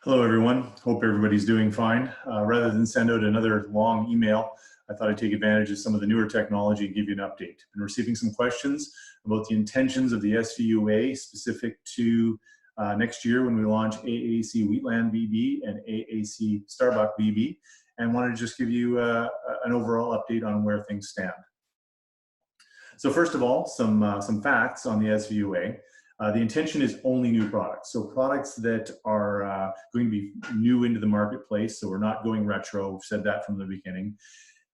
Hello, everyone. Hope everybody's doing fine. Rather than send out another long email, I thought I'd take advantage of some of the newer technology and give you an update. I've been receiving some questions about the intentions of the SVUA specific to next year when we launch AAC Wheatland BB and AAC Starbuck BB, and wanted to just give you an overall update on where things stand. So first of all, some facts on the SVUA. The intention is only new products. So products that are going to be new into the marketplace. So we're not going retro. We've said that from the beginning.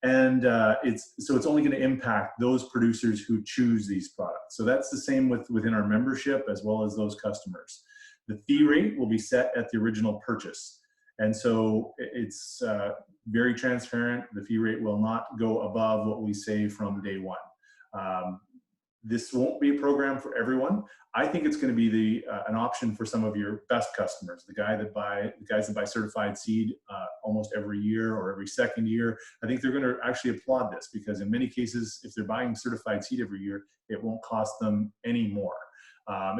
And it's only going to impact those producers who choose these products. So that's the same within our membership as well as those customers. The fee rate will be set at the original purchase. And so it's very transparent. The fee rate will not go above what we say from day one. This won't be a program for everyone. I think it's going to be an option for some of your best customers, the guys that buy certified seed almost every year or every second year. I think they're going to actually applaud this because in many cases, if they're buying certified seed every year, it won't cost them any more.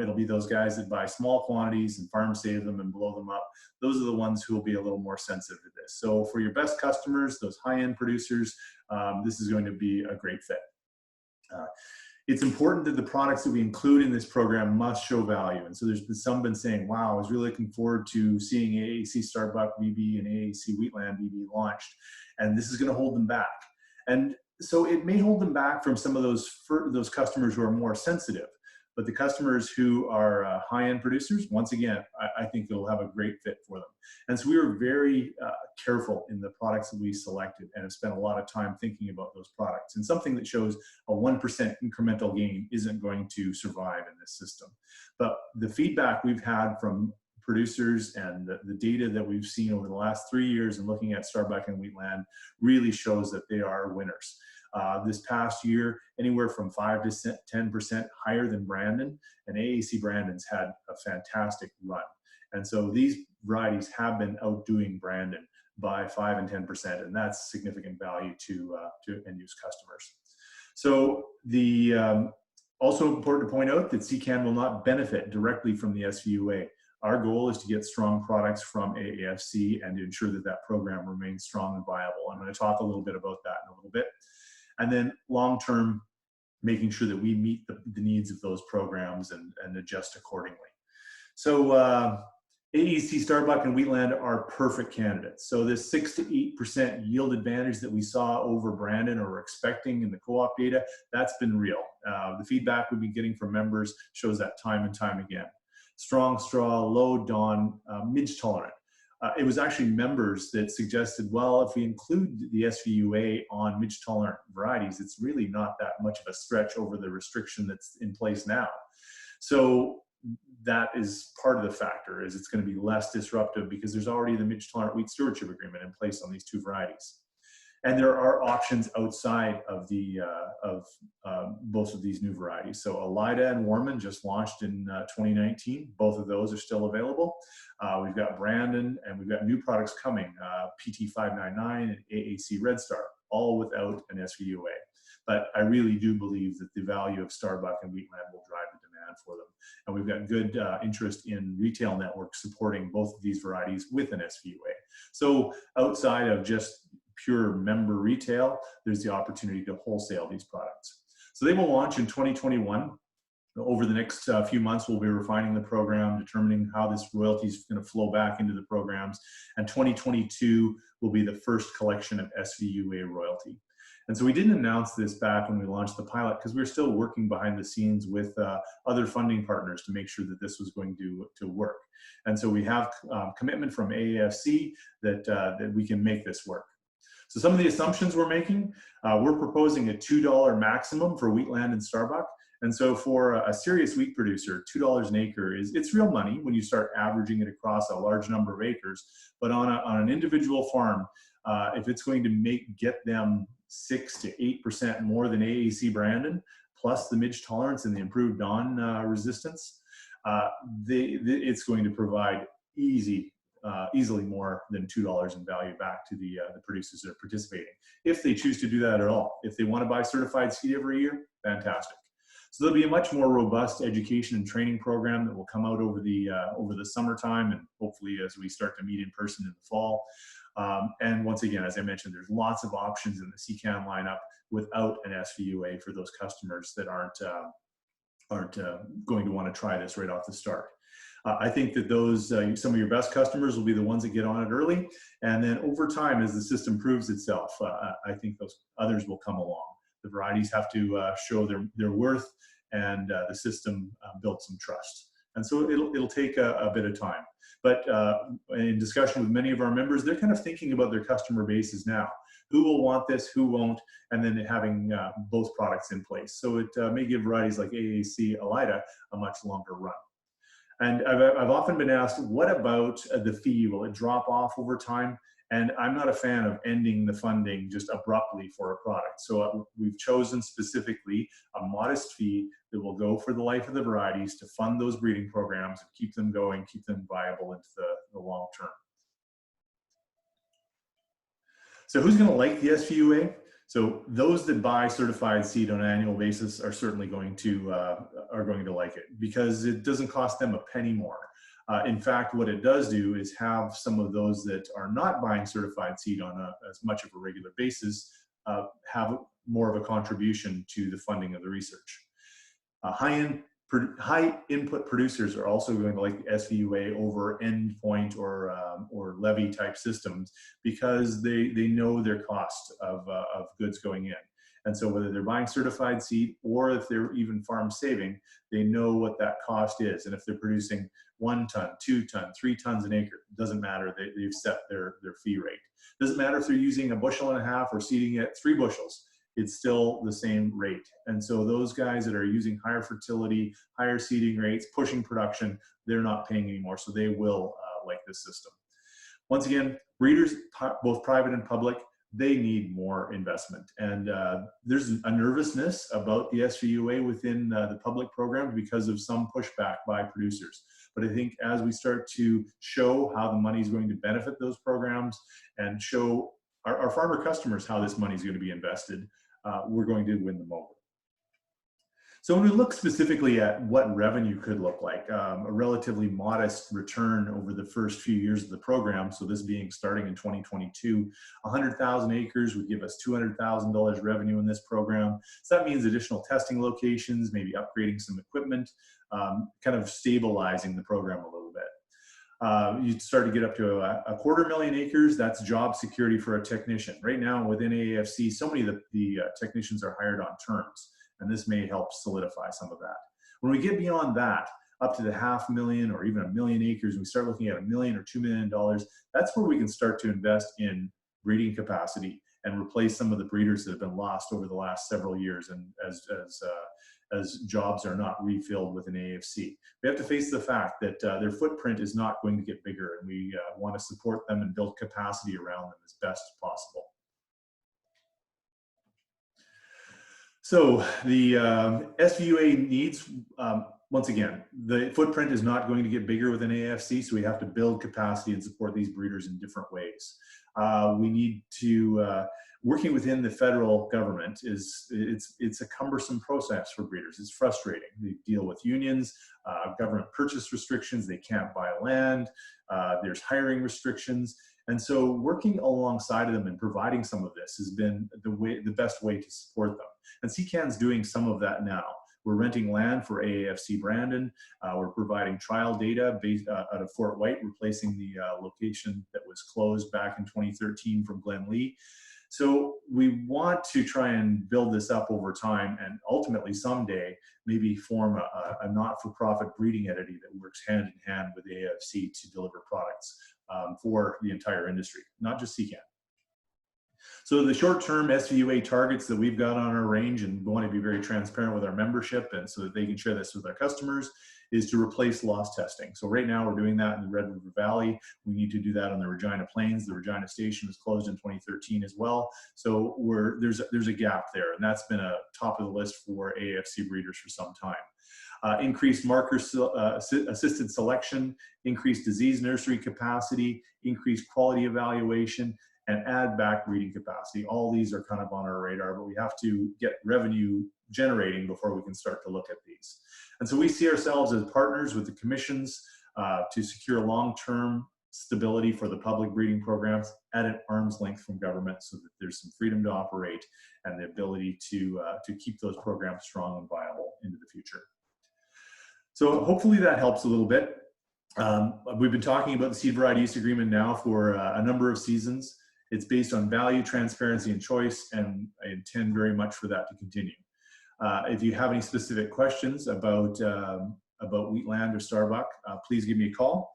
It'll be those guys that buy small quantities and farm save them and blow them up. Those are the ones who will be a little more sensitive to this. So for your best customers, those high-end producers, this is going to be a great fit. It's important that the products that we include in this program must show value. And so there's been saying, wow, I was really looking forward to seeing AAC Starbuck BB and AAC Wheatland BB launched. And this is going to hold them back. And so it may hold them back from some of those customers who are more sensitive. But the customers who are high-end producers, once again, I think it'll have a great fit for them. And so we were very careful in the products that we selected and have spent a lot of time thinking about those products. And something that shows a 1% incremental gain isn't going to survive in this system. But the feedback we've had from producers and the data that we've seen over the last 3 years and looking at Starbuck and Wheatland really shows that they are winners. This past year, anywhere from 5 to 10% higher than Brandon, and AAC Brandon's had a fantastic run. And so these varieties have been outdoing Brandon by 5 and 10%, and that's significant value to end-use customers. So also important to point out that CCAN will not benefit directly from the SVUA. Our goal is to get strong products from AAFC and to ensure that that program remains strong and viable. I'm going to talk a little bit about that in a little bit. And then long-term, making sure that we meet the needs of those programs and adjust accordingly. So AAC Starbuck and Wheatland are perfect candidates. So this 6 to 8% yield advantage that we saw over Brandon or were expecting in the co-op data, that's been real. The feedback we've been getting from members shows that time and time again. Strong straw, low dawn, midge tolerant. It was actually members that suggested, well, if we include the SVUA on midge tolerant varieties, it's really not that much of a stretch over the restriction that's in place now. So that is part of the factor, is it's going to be less disruptive because there's already the midge tolerant wheat stewardship agreement in place on these two varieties. And there are options outside of both of these new varieties. So Elida and Warman just launched in 2019. Both of those are still available. We've got Brandon, and we've got new products coming, PT599 and AAC Red Star, all without an SVUA. But I really do believe that the value of Starbuck and Wheatland will drive the demand for them. And we've got good interest in retail networks supporting both of these varieties with an SVUA. So outside of just pure member retail, there's the opportunity to wholesale these products. So they will launch in 2021. Over the next few months, we'll be refining the program, determining how this royalty is going to flow back into the programs. And 2022 will be the first collection of SVUA royalty. And so we didn't announce this back when we launched the pilot because we were still working behind the scenes with other funding partners to make sure that this was going to work. And so we have commitment from AAFC that we can make this work. So some of the assumptions we're making, we're proposing a $2 maximum for Wheatland and Starbuck. And so for a serious wheat producer, $2 an acre it's real money when you start averaging it across a large number of acres. But on an individual farm, if it's going to get them 6 to 8% more than AAC Brandon, plus the midge tolerance and the improved dawn resistance, it's going to provide easily more than $2 in value back to the producers that are participating, if they choose to do that at all. If they want to buy certified seed every year, fantastic. So there'll be a much more robust education and training program that will come out over the summertime, and hopefully as we start to meet in person in the fall. And once again, as I mentioned, there's lots of options in the CCAN lineup without an SVUA for those customers that aren't going to want to try this right off the start. I think that those, some of your best customers will be the ones that get on it early. And then over time, as the system proves itself, I think those others will come along. The varieties have to show their worth, and the system build some trust. And so it'll take a bit of time. But in discussion with many of our members, they're kind of thinking about their customer bases now. Who will want this, who won't, and then having both products in place. So it may give varieties like AAC, Elida a much longer run. And I've often been asked, what about the fee? Will it drop off over time? And I'm not a fan of ending the funding just abruptly for a product. So we've chosen specifically a modest fee that will go for the life of the varieties to fund those breeding programs and keep them going, keep them viable into the long term. So who's going to like the SVUA? So those that buy certified seed on an annual basis are certainly going to like it, because it doesn't cost them a penny more. In fact, what it does do is have some of those that are not buying certified seed on as much of a regular basis have more of a contribution to the funding of the research. High input producers are also going to like the SVUA over endpoint or levy type systems, because they know their cost of goods going in. And so whether they're buying certified seed or if they're even farm saving, they know what that cost is. And if they're producing 1 ton, 2 ton, 3 tons an acre, it doesn't matter. They've set their fee rate. Doesn't matter if they're using 1.5 bushels or seeding at 3 bushels. It's still the same rate. And so those guys that are using higher fertility, higher seeding rates, pushing production, they're not paying anymore. So they will like this system. Once again, breeders, both private and public, they need more investment. And there's a nervousness about the SVUA within the public programs because of some pushback by producers. But I think as we start to show how the money is going to benefit those programs and show our farmer customers how this money is going to be invested, we're going to win them over. So when we look specifically at what revenue could look like, a relatively modest return over the first few years of the program, so this being starting in 2022, 100,000 acres would give us $200,000 revenue in this program. So that means additional testing locations, maybe upgrading some equipment, kind of stabilizing the program a little bit. You start to get up to a 250,000 acres. That's job security for a technician. Right now within AAFC, so many of the technicians are hired on terms, and this may help solidify some of that. When we get beyond that, up to the 500,000 or even 1 million acres, we start looking at $1 million or $2 million, that's where we can start to invest in breeding capacity and replace some of the breeders that have been lost over the last several years, and as jobs are not refilled within AFC. We have to face the fact that their footprint is not going to get bigger, and we want to support them and build capacity around them as best possible. So the SVUA needs, once again, the footprint is not going to get bigger within AFC, so we have to build capacity and support these breeders in different ways. We need to, working within the federal government it's a cumbersome process for breeders. It's frustrating. They deal with unions, government purchase restrictions, they can't buy land, there's hiring restrictions. And so working alongside of them and providing some of this has been the best way to support them. And CCAN's doing some of that now. We're renting land for AAFC Brandon. We're providing trial data based out of Fort White, replacing the location that was closed back in 2013 from Glen Lee. So we want to try and build this up over time, and ultimately someday maybe form a not-for-profit breeding entity that works hand in hand with AAFC to deliver products for the entire industry, not just CCAN. So the short-term SVUA targets that we've got on our range, and we want to be very transparent with our membership and so that they can share this with our customers, is to replace loss testing. So right now we're doing that in the Red River Valley. We need to do that on the Regina Plains. The Regina Station was closed in 2013 as well. So there's a gap there, and that's been a top of the list for AFC breeders for some time. Increased marker assisted selection, increased disease nursery capacity, increased quality evaluation, and add back breeding capacity. All these are kind of on our radar, but we have to get revenue generating before we can start to look at these. And so we see ourselves as partners with the commissions to secure long-term stability for the public breeding programs at an arm's length from government, so that there's some freedom to operate and the ability to keep those programs strong and viable into the future. So hopefully that helps a little bit. We've been talking about the Seed Variety Use Agreement now for a number of seasons. It's based on value, transparency, and choice, and I intend very much for that to continue. If you have any specific questions about Wheatland or Starbuck, please give me a call.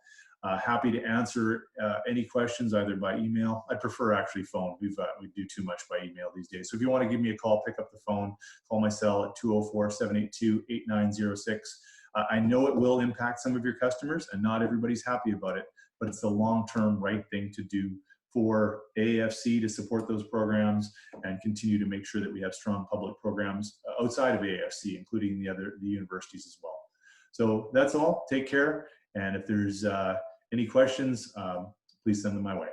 Happy to answer any questions either by email. I prefer actually phone. We do too much by email these days. So if you want to give me a call, pick up the phone, call my cell at 204-782-8906. I know it will impact some of your customers and not everybody's happy about it, but it's the long-term right thing to do for AAFC to support those programs and continue to make sure that we have strong public programs outside of AAFC, including the universities as well. So that's all. Take care. And if there's any questions, please send them my way.